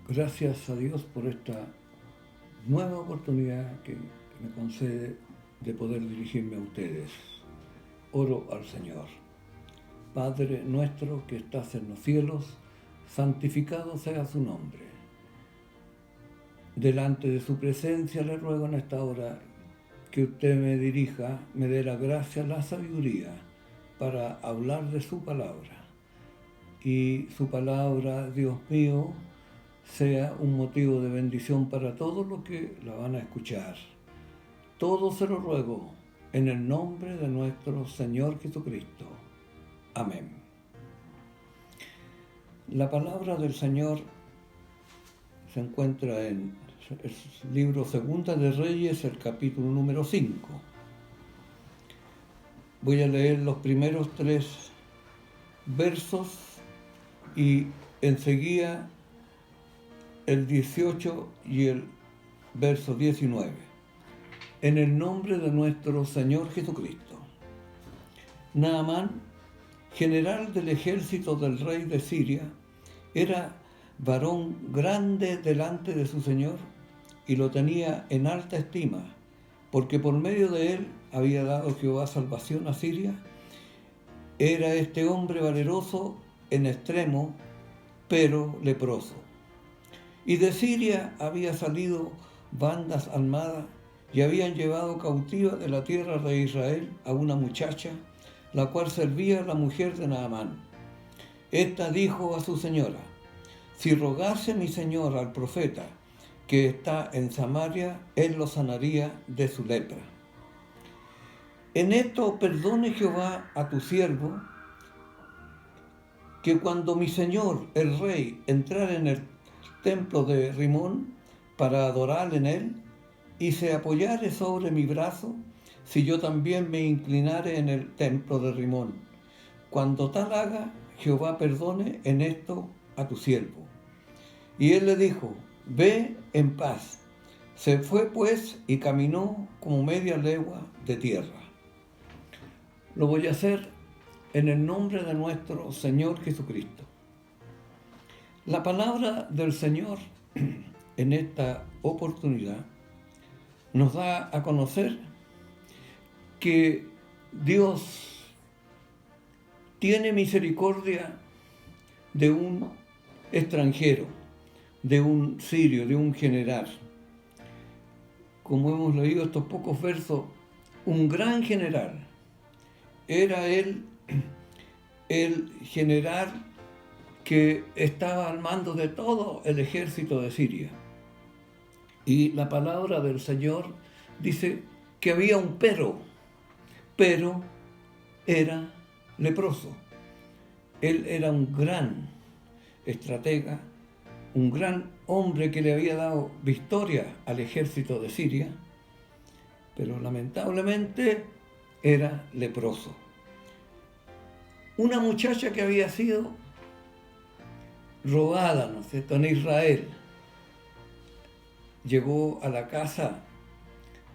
Gracias a Dios por esta nueva oportunidad que me concede de poder dirigirme a ustedes. Oro al Señor. Padre nuestro que estás en los cielos, santificado sea su nombre. Delante de su presencia le ruego en esta hora que usted me dirija, me dé la gracia, la sabiduría para hablar de su palabra. Y su palabra, Dios mío, sea un motivo de bendición para todos los que la van a escuchar. Todo se lo ruego en el nombre de nuestro Señor Jesucristo. Amén. La palabra del Señor se encuentra en el libro Segunda de Reyes, el capítulo número 5. Voy a leer los primeros 3 versos y enseguida el 18 y el verso 19. En el nombre de nuestro Señor Jesucristo. Naamán, general del ejército del rey de Siria, era varón grande delante de su señor y lo tenía en alta estima, porque por medio de él había dado Jehová salvación a Siria. Era este hombre valeroso en extremo, pero leproso. Y de Siria había salido bandas armadas y habían llevado cautiva de la tierra de Israel a una muchacha, la cual servía a la mujer de Naamán. Esta dijo a su señora: si rogase mi señor al profeta que está en Samaria, él lo sanaría de su lepra. En esto perdone Jehová a tu siervo, que cuando mi señor el rey entrare en el templo de Rimón para adorar en él, y se apoyare sobre mi brazo, si yo también me inclinare en el templo de Rimón. Cuando tal haga, Jehová perdone en esto a tu siervo. Y él le dijo: ve en paz. Se fue pues y caminó como media legua de tierra. Lo voy a hacer en el nombre de nuestro Señor Jesucristo. La palabra del Señor en esta oportunidad nos da a conocer que Dios tiene misericordia de un extranjero, de un sirio, de un general. Como hemos leído estos pocos versos, un gran general. Era él el general que estaba al mando de todo el ejército de Siria. Y la palabra del Señor dice que había un pero era leproso. Él era un gran estratega, un gran hombre que le había dado victoria al ejército de Siria, pero lamentablemente era leproso. Una muchacha que había sido robada, ¿no es cierto?, en Israel, llegó a la casa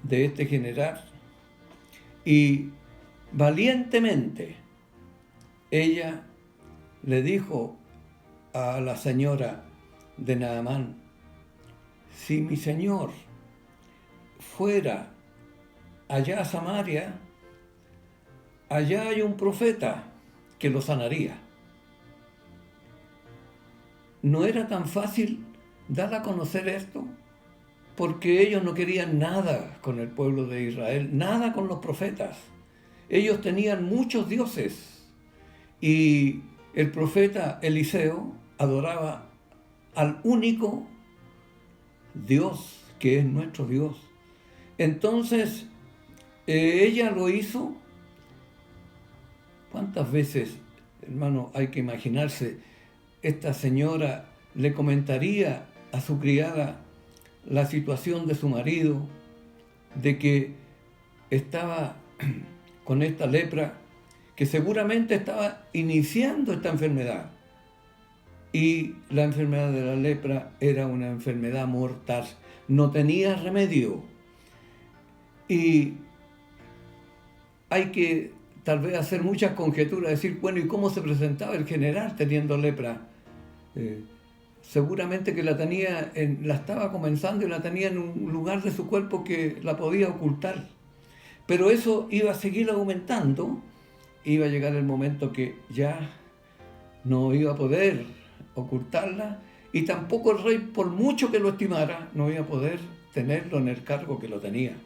de este general y valientemente ella le dijo a la señora de Naamán: si mi señor fuera allá a Samaria, allá hay un profeta que lo sanaría. No era tan fácil dar a conocer esto, porque ellos no querían nada con el pueblo de Israel, nada con los profetas. Ellos tenían muchos dioses y el profeta Eliseo adoraba al único Dios, que es nuestro Dios. Entonces, ella lo hizo. ¿Cuántas veces, hermano, hay que imaginarse, esta señora le comentaría a su criada la situación de su marido, de que estaba con esta lepra, que seguramente estaba iniciando esta enfermedad? Y la enfermedad de la lepra era una enfermedad mortal, no tenía remedio. Y hay que tal vez hacer muchas conjeturas, decir, bueno, ¿y cómo se presentaba el general teniendo lepra? seguramente que la estaba comenzando y la tenía en un lugar de su cuerpo que la podía ocultar. Pero eso iba a seguir aumentando, iba a llegar el momento que ya no iba a poder ocultarla, y tampoco el rey, por mucho que lo estimara, no iba a poder tenerlo en el cargo que lo tenía.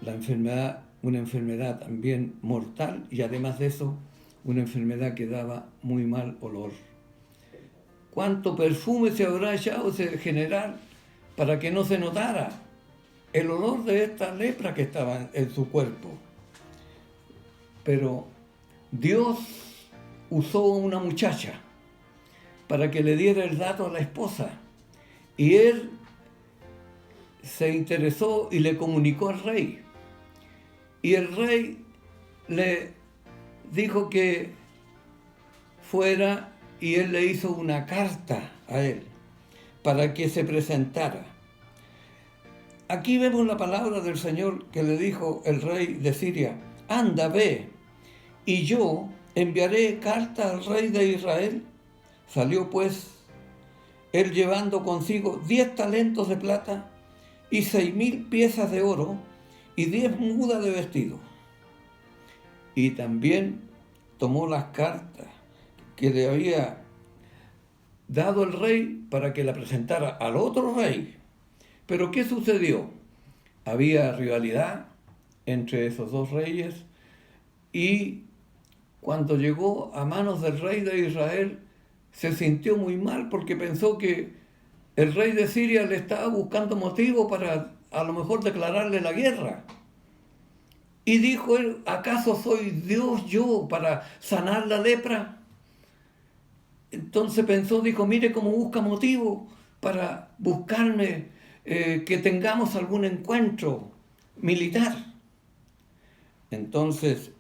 La enfermedad, una enfermedad también mortal, y además de eso, una enfermedad que daba muy mal olor. ¿Cuánto perfume se habrá echado ese general para que no se notara el olor de esta lepra que estaba en su cuerpo? Pero Dios usó a una muchacha para que le diera el dato a la esposa, y él se interesó y le comunicó al rey. Y el rey le dijo que fuera, y él le hizo una carta a él para que se presentara. Aquí vemos la palabra del Señor que le dijo el rey de Siria: anda, ve, y yo enviaré carta al rey de Israel. Salió pues él llevando consigo 10 talentos de plata y 6,000 piezas de oro y 10 mudas de vestido. Y también tomó las cartas que le había dado el rey para que la presentara al otro rey. Pero ¿qué sucedió? Había rivalidad entre esos dos reyes, y cuando llegó a manos del rey de Israel se sintió muy mal, porque pensó que el rey de Siria le estaba buscando motivo para a lo mejor declararle la guerra. Y dijo él: ¿acaso soy Dios yo para sanar la lepra? Entonces pensó, dijo: mire cómo busca motivo para buscarme, que tengamos algún encuentro militar. Entonces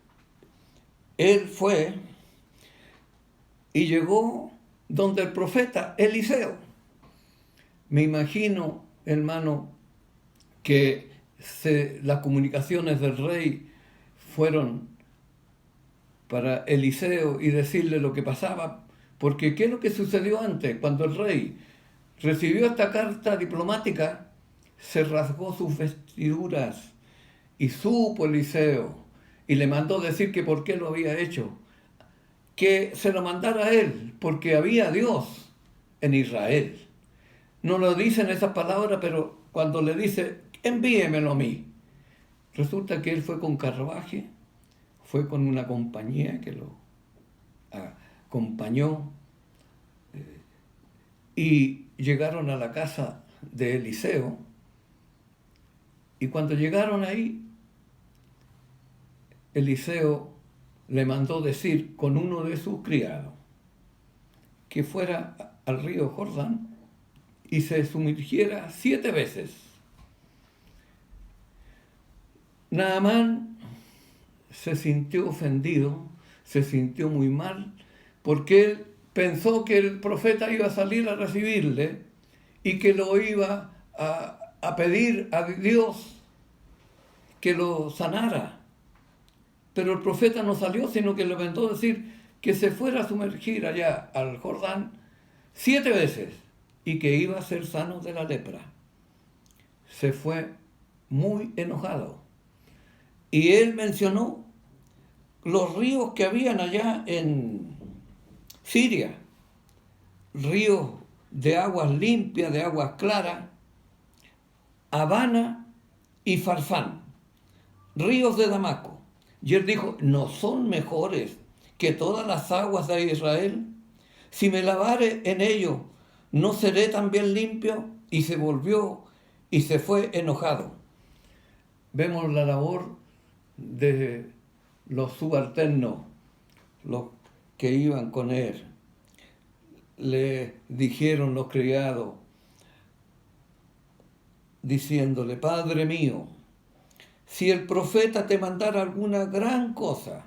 él fue y llegó donde el profeta Eliseo. Me imagino, hermano, que las comunicaciones del rey fueron para Eliseo y decirle lo que pasaba, porque ¿qué es lo que sucedió antes? Cuando el rey recibió esta carta diplomática, se rasgó sus vestiduras, y supo Eliseo, y le mandó decir que por qué lo había hecho, que se lo mandara a él, porque había Dios en Israel. No lo dicen esas palabras, pero cuando le dice: envíemelo a mí, resulta que él fue con carruaje, fue con una compañía que lo acompañó, y llegaron a la casa de Eliseo. Y cuando llegaron ahí, Eliseo le mandó decir con uno de sus criados que fuera al río Jordán y se sumergiera 7 veces. Naamán se sintió ofendido, se sintió muy mal, porque él pensó que el profeta iba a salir a recibirle y que lo iba a pedir a Dios que lo sanara. Pero el profeta no salió, sino que le mandó decir que se fuera a sumergir allá al Jordán 7 veces y que iba a ser sano de la lepra. Se fue muy enojado. Y él mencionó los ríos que habían allá en Siria, ríos de aguas limpias, de aguas claras, Habana y Farfán, ríos de Damasco. Y él dijo: ¿no son mejores que todas las aguas de Israel? Si me lavare en ello, ¿no seré también limpio? Y se volvió y se fue enojado. Vemos la labor de los subalternos, los que iban con él. Le dijeron los criados, diciéndole: Padre mío, si el profeta te mandara alguna gran cosa,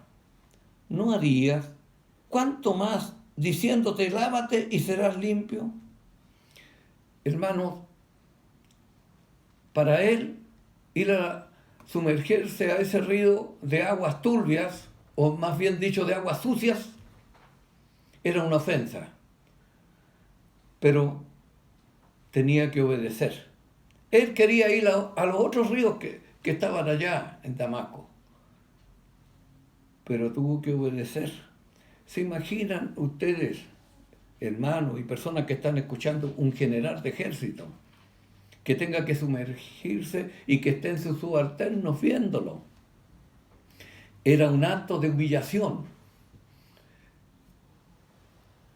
¿no harías? ¿Cuánto más diciéndote: lávate y serás limpio? Hermanos, para él ir a sumergirse a ese río de aguas turbias, o más bien dicho de aguas sucias, era una ofensa. pero tenía que obedecer. Él quería ir a los otros ríos que estaban allá en Damasco, pero tuvo que obedecer. ¿Se imaginan ustedes, hermanos y personas que están escuchando, un general de ejército que tenga que sumergirse y que estén sus subalternos viéndolo? Era un acto de humillación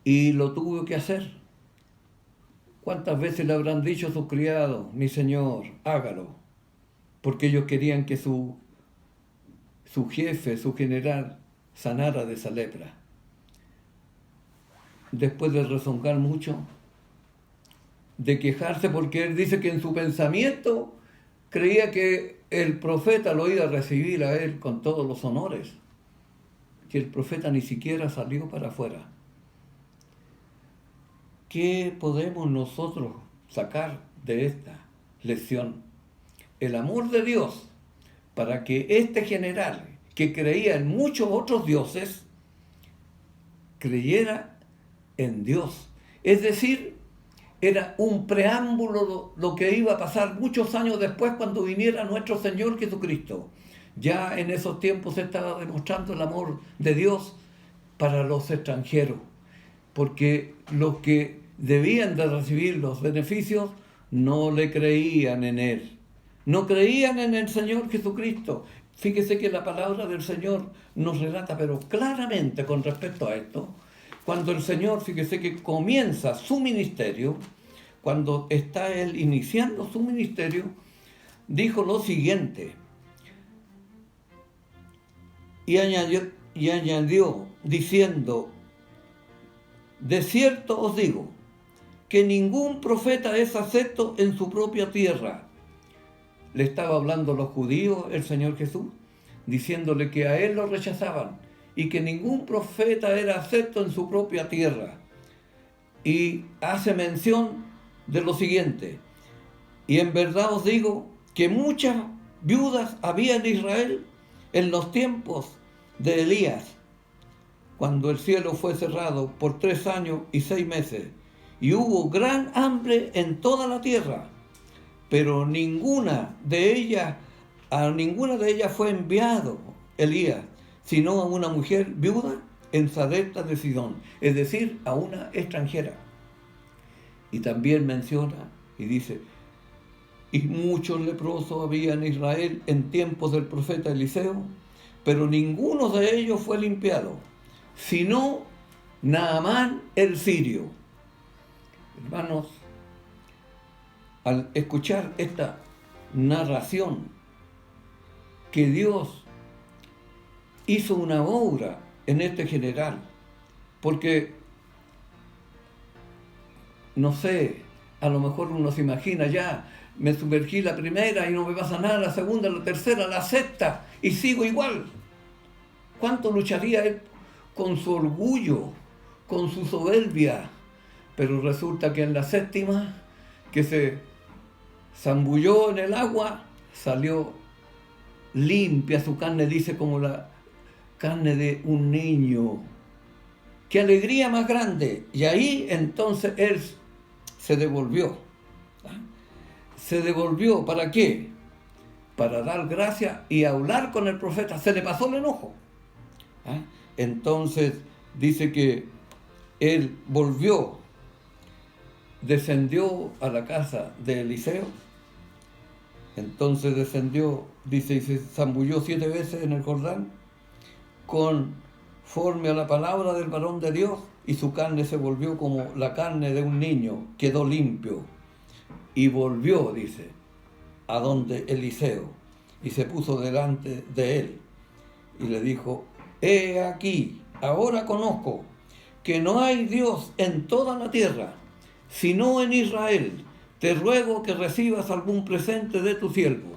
y lo tuvo que hacer. ¿Cuántas veces le habrán dicho a sus criados, mi señor, hágalo? Porque ellos querían que su jefe, su general, sanara de esa lepra. Después de rezongar mucho, de quejarse, porque él dice que en su pensamiento creía que el profeta lo iba a recibir a él con todos los honores, que el profeta ni siquiera salió para afuera. ¿Qué podemos nosotros sacar de esta lección? El amor de Dios para que este general, que creía en muchos otros dioses, creyera en Dios. Es decir, era un preámbulo lo que iba a pasar muchos años después cuando viniera nuestro Señor Jesucristo. Ya en esos tiempos se estaba demostrando el amor de Dios para los extranjeros, porque los que debían de recibir los beneficios no le creían en Él. No creían en el Señor Jesucristo. Fíjese que la palabra del Señor nos relata, pero claramente con respecto a esto, cuando el Señor, fíjese que comienza su ministerio, cuando está Él iniciando su ministerio, dijo lo siguiente, y añadió diciendo, de cierto os digo, que ningún profeta es acepto en su propia tierra. Le estaba hablando a los judíos el Señor Jesús, diciéndole que a Él lo rechazaban y que ningún profeta era acepto en su propia tierra. Y hace mención de lo siguiente, y en verdad os digo que muchas viudas había en Israel en los tiempos de Elías, cuando el cielo fue cerrado por 3 años y 6 meses, y hubo gran hambre en toda la tierra, pero a ninguna de ellas fue enviado Elías, sino a una mujer viuda en Sarepta de Sidón, es decir, a una extranjera. Y también menciona y dice, y muchos leprosos había en Israel en tiempos del profeta Eliseo, pero ninguno de ellos fue limpiado, sino Naamán el sirio. Hermanos, al escuchar esta narración, que Dios hizo una obra en este general, porque, no sé, a lo mejor uno se imagina ya, me sumergí la primera y no me pasa nada, la segunda, la tercera, la sexta, y sigo igual. ¿Cuánto lucharía él con su orgullo, con su soberbia? Pero resulta que en la séptima, que se zambulló en el agua, salió limpia su carne, dice, como la carne de un niño. ¡Qué alegría más grande! Y ahí entonces él se devolvió. Se devolvió, ¿para qué? Para dar gracias y hablar con el profeta. Se le pasó el enojo. Entonces dice que él volvió, descendió a la casa de Eliseo. Entonces descendió, dice, y se zambulló 7 veces en el Jordán, conforme a la palabra del varón de Dios, y su carne se volvió como la carne de un niño, quedó limpio. Y volvió, dice, a donde Eliseo, y se puso delante de él, y le dijo, he aquí, ahora conozco que no hay Dios en toda la tierra, sino en Israel. Te ruego que recibas algún presente de tu siervo.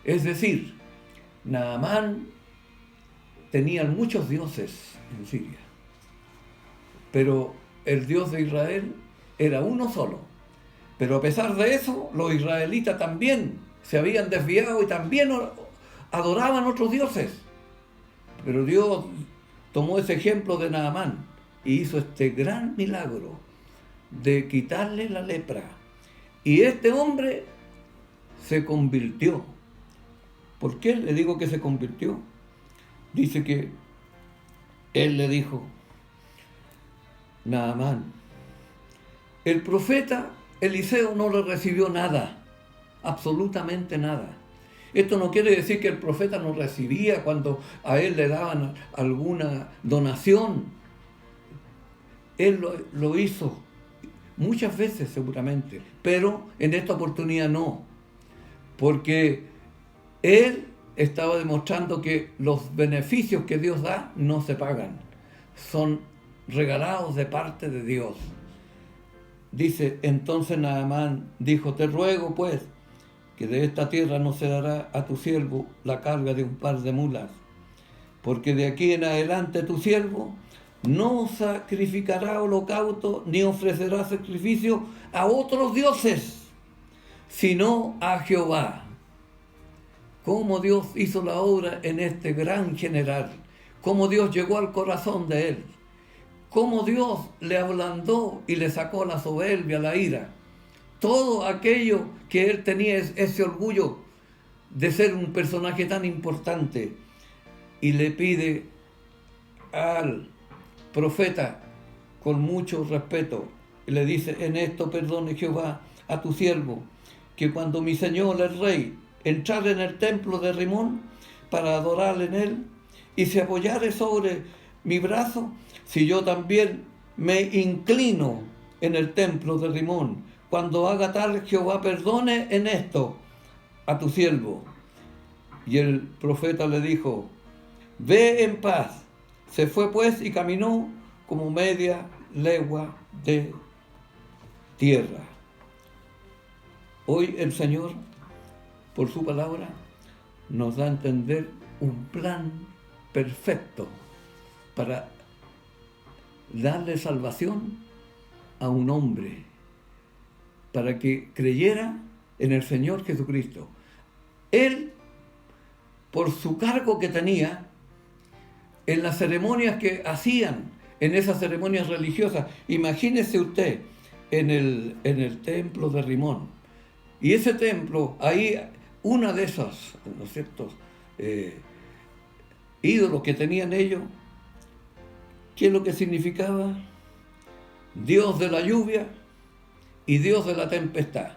Es decir, Naamán tenía muchos dioses en Siria, pero el Dios de Israel era uno solo. Pero a pesar de eso, los israelitas también se habían desviado y también adoraban otros dioses. Pero Dios tomó ese ejemplo de Naamán y hizo este gran milagro de quitarle la lepra. Y este hombre se convirtió. ¿Por qué le digo que se convirtió? Dice que él le dijo: Naamán, el profeta Eliseo no le recibió nada, absolutamente nada. Esto no quiere decir que el profeta no recibía cuando a él le daban alguna donación. Él lo hizo muchas veces seguramente, pero en esta oportunidad no, porque él estaba demostrando que los beneficios que Dios da no se pagan, son regalados de parte de Dios. Dice, entonces Naamán dijo: te ruego pues que de esta tierra no se dará a tu siervo la carga de un par de mulas, porque de aquí en adelante tu siervo no sacrificará holocausto ni ofrecerá sacrificio a otros dioses, sino a Jehová. Cómo Dios hizo la obra en este gran general, cómo Dios llegó al corazón de él, cómo Dios le ablandó y le sacó la soberbia, la ira, todo aquello que él tenía, ese orgullo de ser un personaje tan importante, y le pide al profeta con mucho respeto, y le dice: en esto perdone Jehová a tu siervo, que cuando mi señor el rey entrare en el templo de Rimón para adorar en él, y se apoyare sobre mi brazo, si yo también me inclino en el templo de Rimón, cuando haga tal, Jehová perdone en esto a tu siervo. Y el profeta le dijo: ve en paz. Se fue pues y caminó como media legua de tierra. Hoy el Señor, por su palabra, nos da a entender un plan perfecto para darle salvación a un hombre, para que creyera en el Señor Jesucristo. Él, por su cargo que tenía, en las ceremonias que hacían, en esas ceremonias religiosas, imagínese usted, en el templo de Rimón, y ese templo, ahí una de esas, ¿no es cierto?, ídolos que tenían ellos, ¿qué es lo que significaba? Dios de la lluvia y Dios de la tempestad.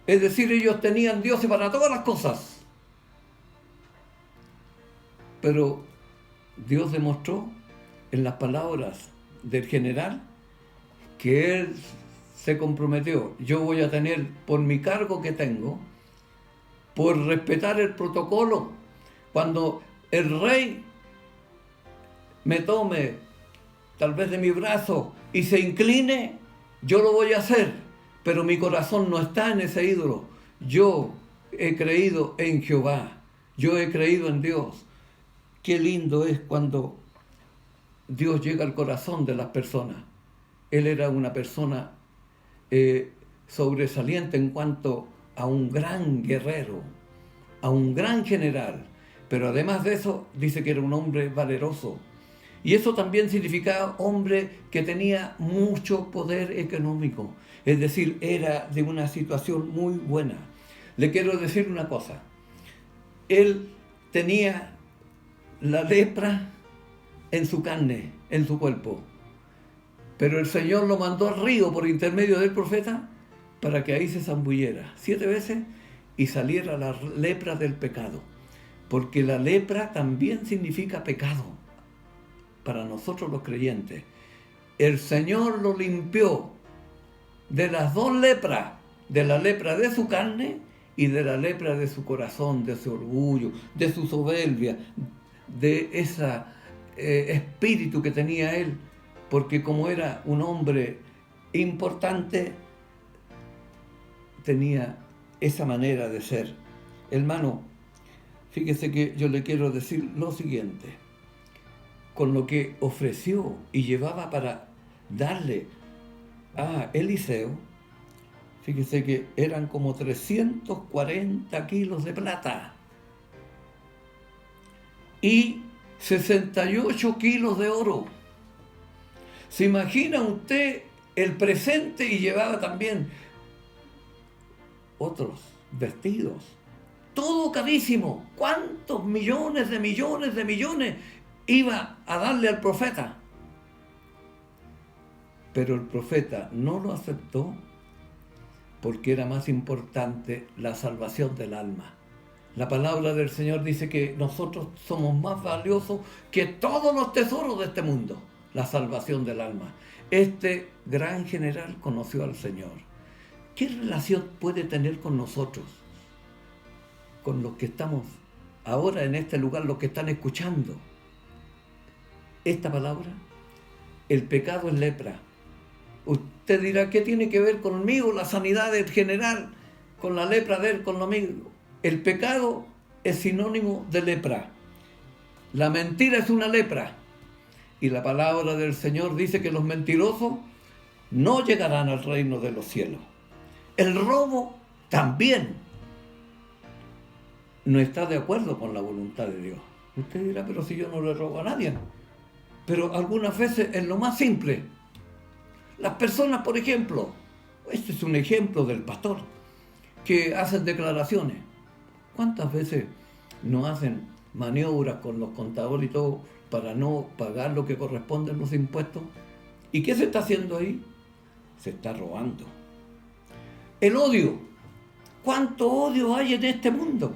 Es decir, ellos tenían dioses para todas las cosas. Pero Dios demostró en las palabras del general que él se comprometió: yo voy a tener, por mi cargo que tengo, por respetar el protocolo, cuando el rey me tome tal vez de mi brazo y se incline, yo lo voy a hacer, pero mi corazón no está en ese ídolo. Yo he creído en Jehová, yo he creído en Dios. Qué lindo es cuando Dios llega al corazón de las personas. Él era una persona sobresaliente en cuanto a un gran guerrero, a un gran general, pero además de eso dice que era un hombre valeroso. Y eso también significaba hombre que tenía mucho poder económico, es decir, era de una situación muy buena. Le quiero decir una cosa: él tenía la lepra en su carne, en su cuerpo, pero el Señor lo mandó al río por intermedio del profeta para que ahí se zambullera 7 veces y saliera la lepra del pecado, porque la lepra también significa pecado para nosotros los creyentes. El Señor lo limpió de las 2 lepras, de la lepra de su carne y de la lepra de su corazón, de su orgullo, de su soberbia, de ese espíritu que tenía él, porque como era un hombre importante, tenía esa manera de ser. Hermano, fíjese que yo le quiero decir lo siguiente: con lo que ofreció y llevaba para darle a Eliseo, fíjese que eran como 340 kilos de plata y 68 kilos de oro. ¿Se imagina usted el presente y llevaba también otros vestidos. Todo carísimo. ¿Cuántos millones de millones de millones iba a darle al profeta? Pero el profeta no lo aceptó porque era más importante la salvación del alma. La palabra del Señor dice que nosotros somos más valiosos que todos los tesoros de este mundo, la salvación del alma. Este gran general conoció al Señor. ¿Qué relación puede tener con nosotros? Con los que estamos ahora en este lugar, los que están escuchando esta palabra. El pecado es lepra. Usted dirá, ¿qué tiene que ver conmigo la sanidad del general, con la lepra de él, con lo mío? El pecado es sinónimo de lepra. La mentira es una lepra. Y la palabra del Señor dice que los mentirosos no llegarán al reino de los cielos. El robo también no está de acuerdo con la voluntad de Dios. Usted dirá, pero si yo no le robo a nadie. Pero algunas veces es lo más simple. Las personas, por ejemplo, este es un ejemplo del pastor, que hacen declaraciones. ¿Cuántas veces no hacen maniobras con los contadores y todo para no pagar lo que corresponde en los impuestos? ¿Y qué se está haciendo ahí? Se está robando. El odio. ¿Cuánto odio hay en este mundo?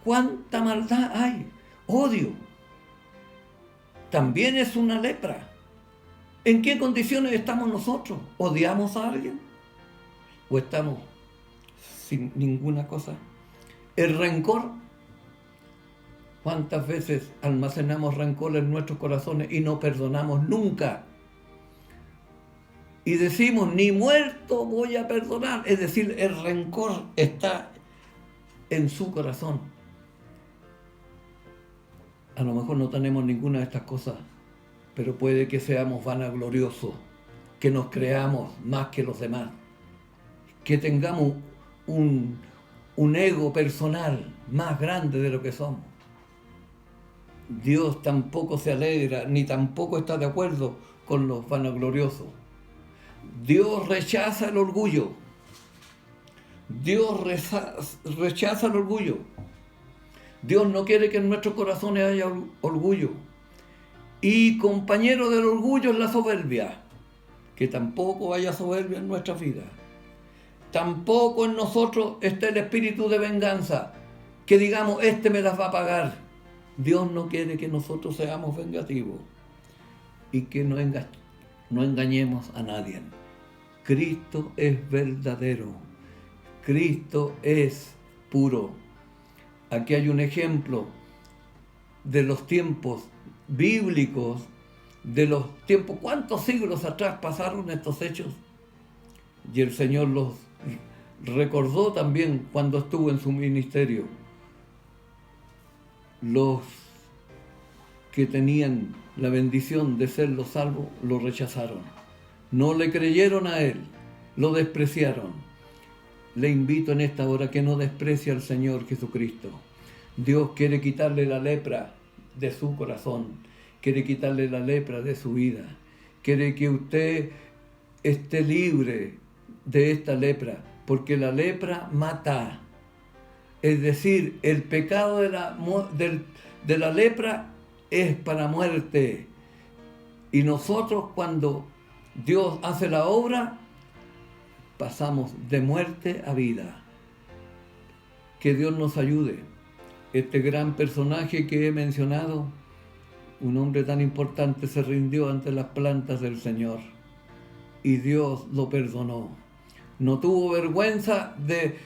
¿Cuánta maldad hay? Odio. También es una lepra. ¿En qué condiciones estamos nosotros? ¿Odiamos a alguien? ¿O estamos sin ninguna cosa? El rencor. ¿Cuántas veces almacenamos rencor en nuestros corazones y no perdonamos nunca? Y decimos, ni muerto voy a perdonar. Es decir, el rencor está en su corazón. A lo mejor no tenemos ninguna de estas cosas, pero puede que seamos vanagloriosos, que nos creamos más que los demás, que tengamos un ego personal más grande de lo que somos. Dios tampoco se alegra, ni tampoco está de acuerdo con los vanagloriosos. Dios rechaza el orgullo. Dios rechaza el orgullo. Dios no quiere que en nuestros corazones haya orgullo. Y compañero del orgullo es la soberbia. Que tampoco haya soberbia en nuestra vida. Tampoco en nosotros está el espíritu de venganza. Que digamos, este me las va a pagar. Dios no quiere que nosotros seamos vengativos. Y que no engañemos a nadie. Cristo es verdadero. Cristo es puro. Aquí hay un ejemplo de los tiempos bíblicos, de los tiempos, ¿cuántos siglos atrás pasaron estos hechos? Y el Señor los recordó también cuando estuvo en su ministerio. Los que tenían la bendición de ser los salvos, lo rechazaron. No le creyeron a Él, lo despreciaron. Le invito en esta hora que no desprecie al Señor Jesucristo. Dios quiere quitarle la lepra de su corazón, quiere quitarle la lepra de su vida, quiere que usted esté libre de esta lepra, porque la lepra mata. Es decir, el pecado de la lepra es para muerte. Y nosotros, cuando Dios hace la obra, pasamos de muerte a vida. Que Dios nos ayude. Este gran personaje que he mencionado, un hombre tan importante, se rindió ante las plantas del Señor y Dios lo perdonó. No tuvo vergüenza de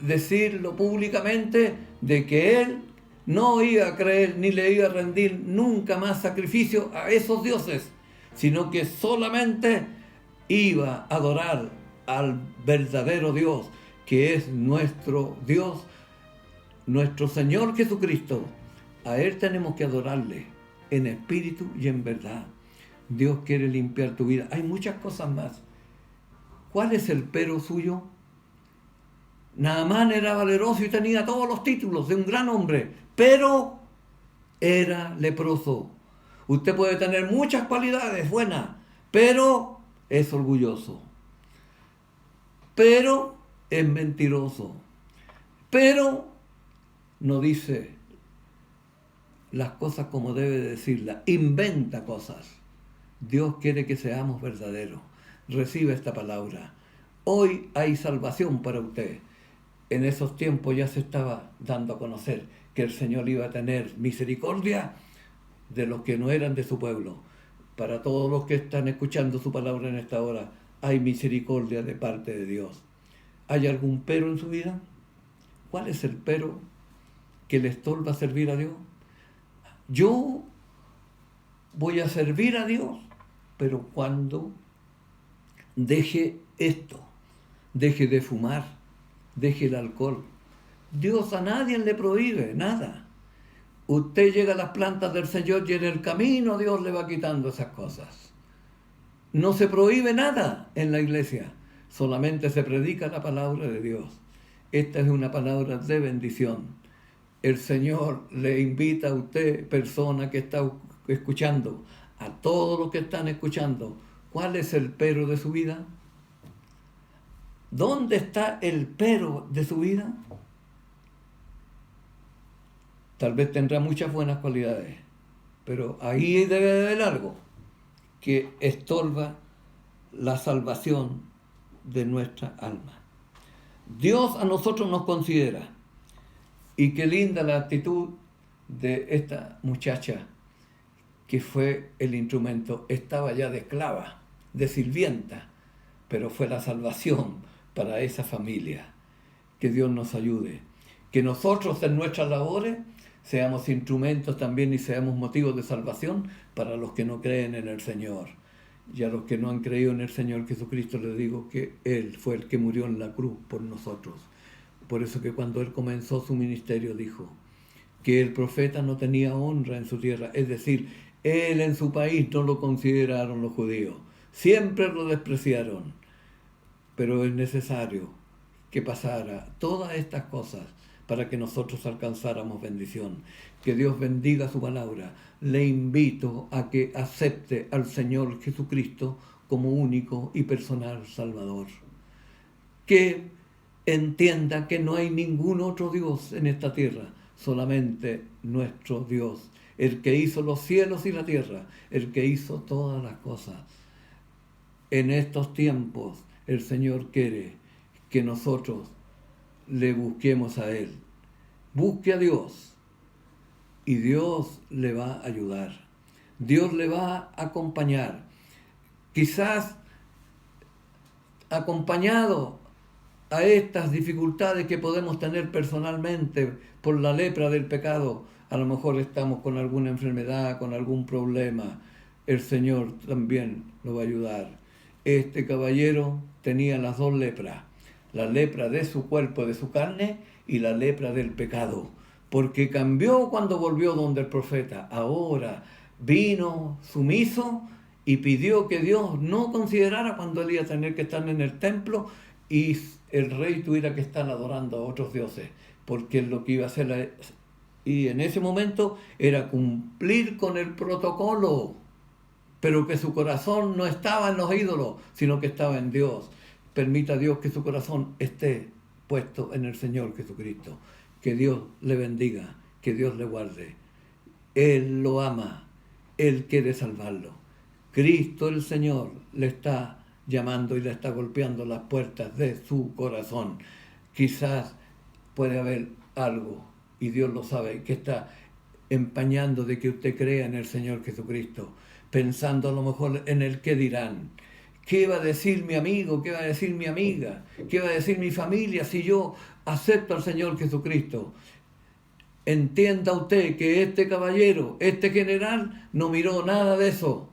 decirlo públicamente de que él no iba a creer ni le iba a rendir nunca más sacrificio a esos dioses, sino que solamente iba a adorar al verdadero Dios, que es nuestro Dios, nuestro Señor Jesucristo. A Él tenemos que adorarle en espíritu y en verdad. Dios quiere limpiar tu vida. Hay muchas cosas más. ¿Cuál es el pero suyo? Naamán era valeroso y tenía todos los títulos de un gran hombre, pero era leproso. Usted puede tener muchas cualidades buenas, pero es orgulloso, pero es mentiroso, pero no dice las cosas como debe decirlas, inventa cosas. Dios quiere que seamos verdaderos. Recibe esta palabra. Hoy hay salvación para usted. En esos tiempos ya se estaba dando a conocer que el Señor iba a tener misericordia de los que no eran de su pueblo. Para todos los que están escuchando su palabra en esta hora, hay misericordia de parte de Dios. ¿Hay algún pero en su vida? ¿Cuál es el pero que le estorba servir a Dios? Yo voy a servir a Dios, pero cuando deje esto, deje de fumar, deje el alcohol. Dios a nadie le prohíbe nada. Usted llega a las plantas del Señor y en el camino Dios le va quitando esas cosas. No se prohíbe nada en la iglesia, solamente se predica la palabra de Dios. Esta es una palabra de bendición. El Señor le invita a usted, persona que está escuchando, a todos los que están escuchando, ¿cuál es el pero de su vida? ¿Dónde está el pero de su vida? Tal vez tendrá muchas buenas cualidades, pero ahí debe de haber algo que estorba la salvación de nuestra alma. Dios a nosotros nos considera. Y qué linda la actitud de esta muchacha que fue el instrumento. Estaba ya de esclava, de sirvienta, pero fue la salvación para esa familia. Que Dios nos ayude. Que nosotros en nuestras labores seamos instrumentos también y seamos motivos de salvación para los que no creen en el Señor. Y a los que no han creído en el Señor Jesucristo les digo que Él fue el que murió en la cruz por nosotros. Por eso que cuando Él comenzó su ministerio dijo que el profeta no tenía honra en su tierra. Es decir, Él en su país no lo consideraron los judíos. Siempre lo despreciaron. Pero es necesario que pasara todas estas cosas para que nosotros alcanzáramos bendición. Que Dios bendiga su palabra. Le invito a que acepte al Señor Jesucristo como único y personal Salvador. Que entienda que no hay ningún otro Dios en esta tierra, solamente nuestro Dios, el que hizo los cielos y la tierra, el que hizo todas las cosas. En estos tiempos el Señor quiere que nosotros le busquemos a Él. Busque a Dios y Dios le va a ayudar. Dios le va a acompañar. Quizás acompañado a estas dificultades que podemos tener personalmente por la lepra del pecado, a lo mejor estamos con alguna enfermedad, con algún problema, el Señor también lo va a ayudar. Este caballero tenía las dos lepras, la lepra de su cuerpo, de su carne, y la lepra del pecado, porque cambió cuando volvió donde el profeta. Ahora vino sumiso y pidió que Dios no considerara cuando él iba a tener que estar en el templo y el rey tuviera que estar adorando a otros dioses, porque lo que iba a hacer, y en ese momento era cumplir con el protocolo, pero que su corazón no estaba en los ídolos, sino que estaba en Dios. Permita a Dios que su corazón esté puesto en el Señor Jesucristo. Que Dios le bendiga, que Dios le guarde. Él lo ama, Él quiere salvarlo. Cristo el Señor le está llamando y le está golpeando las puertas de su corazón. Quizás puede haber algo, y Dios lo sabe, que está empañando de que usted crea en el Señor Jesucristo, pensando a lo mejor en el qué dirán. ¿Qué va a decir mi amigo? ¿Qué va a decir mi amiga? ¿Qué va a decir mi familia si yo acepto al Señor Jesucristo? Entienda usted que este caballero, este general, no miró nada de eso,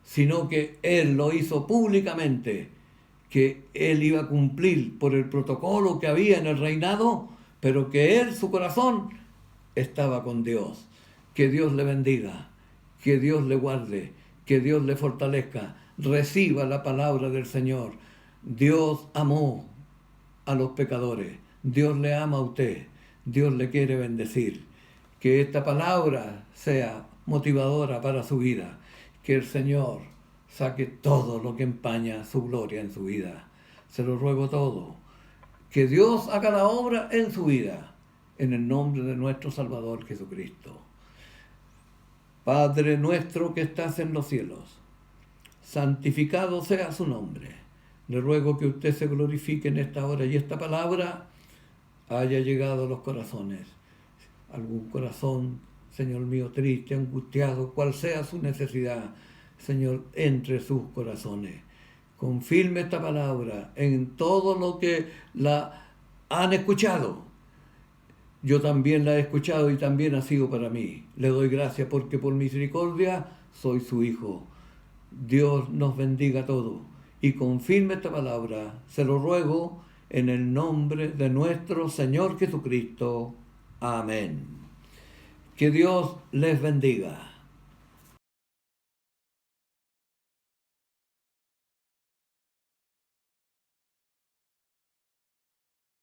sino que él lo hizo públicamente, que él iba a cumplir por el protocolo que había en el reinado, pero que él, su corazón, estaba con Dios. Que Dios le bendiga, que Dios le guarde, que Dios le fortalezca. Reciba la palabra del Señor. Dios amó a los pecadores. Dios le ama a usted. Dios le quiere bendecir. Que esta palabra sea motivadora para su vida. Que el Señor saque todo lo que empaña su gloria en su vida. Se lo ruego todo. Que Dios haga la obra en su vida, en el nombre de nuestro Salvador Jesucristo. Padre nuestro que estás en los cielos, santificado sea su nombre. Le ruego que usted se glorifique en esta hora y esta palabra haya llegado a los corazones. Algún corazón, Señor mío, triste, angustiado, cual sea su necesidad, Señor, entre sus corazones. Confirme esta palabra en todo lo que la han escuchado. Yo también la he escuchado y también ha sido para mí. Le doy gracias porque por misericordia soy su hijo. Dios nos bendiga a todos y confirme esta palabra. Se lo ruego en el nombre de nuestro Señor Jesucristo. Amén. Que Dios les bendiga.